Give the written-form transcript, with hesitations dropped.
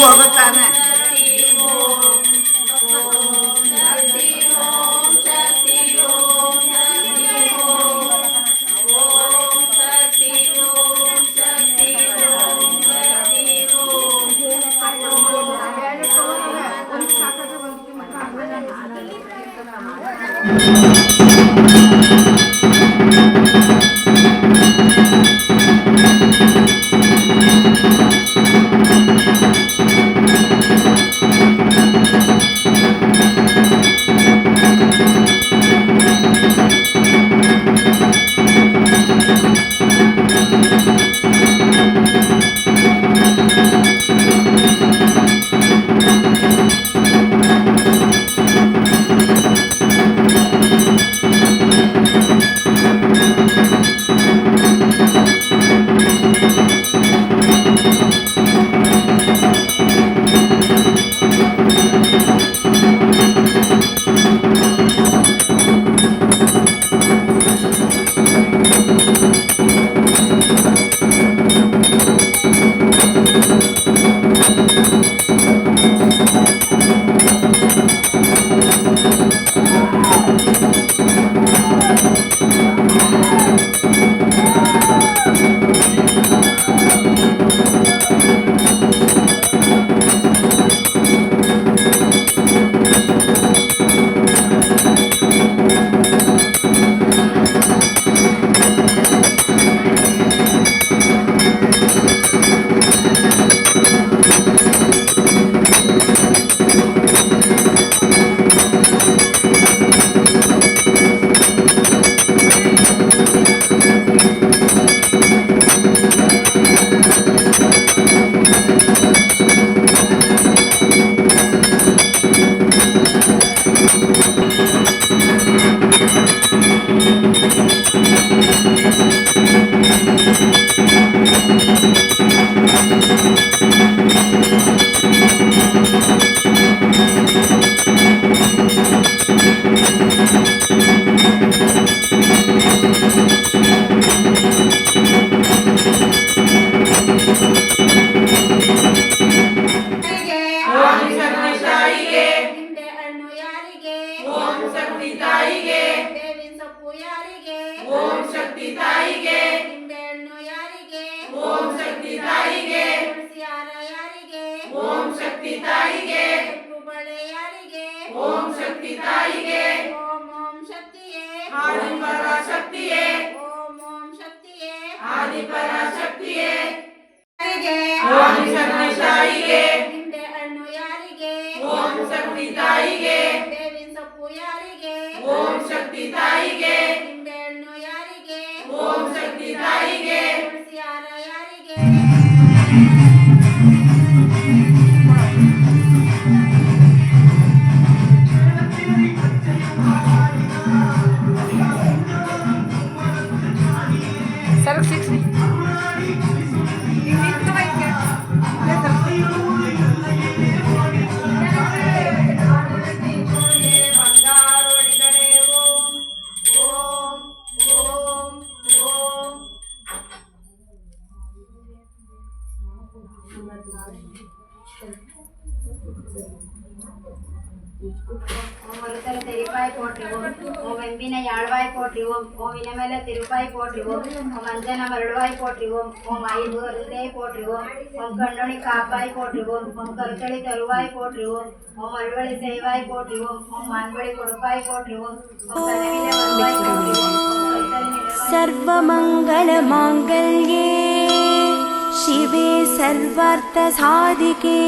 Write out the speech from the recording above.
ಹೋಗುತ್ತಾನೆ. ಓಂ ಎಂಬಿನ ಯಾಳ್ವಾಯ್ ಕೋಟಿ ಓಂ ಓಮಿನ ಮೇಲೆ ತಿರುಪಾಯಿ ಕೋಟಿ ಓಂ ಓಂ ಅಂಜನ ಮರಳುವಾಯ್ ಕೋಟಿ ಓಂ ಐದು ಅರುದೇ ಕೋಟಿ ಓಂ ಕಣ್ಣೊಳಿ ಕಾಪಾಯ್ ಕೋಟಿ ಓಂ ಕಲ್ಕಳಿ ತರುವಾಯ್ ಕೋಟಿ ಓಂ ಅಳುವಳಿ ಸೇವಾಯ್ ಕೋಟಿ ಓಂ ಮಾನ್ಬಳಿ ಕೊಡುಪಾಯ್ ಕೋಟಿ ಓಂ ಕನವಿನ ಬರುವಾಯ್ ಕೋಟಿ ಸರ್ವಮಂಗಳ ಮಾಂಗಲ್ಯೇ ಶಿವೆ ಸರ್ವಾರ್ಥ ಸಾಧಿಕೆ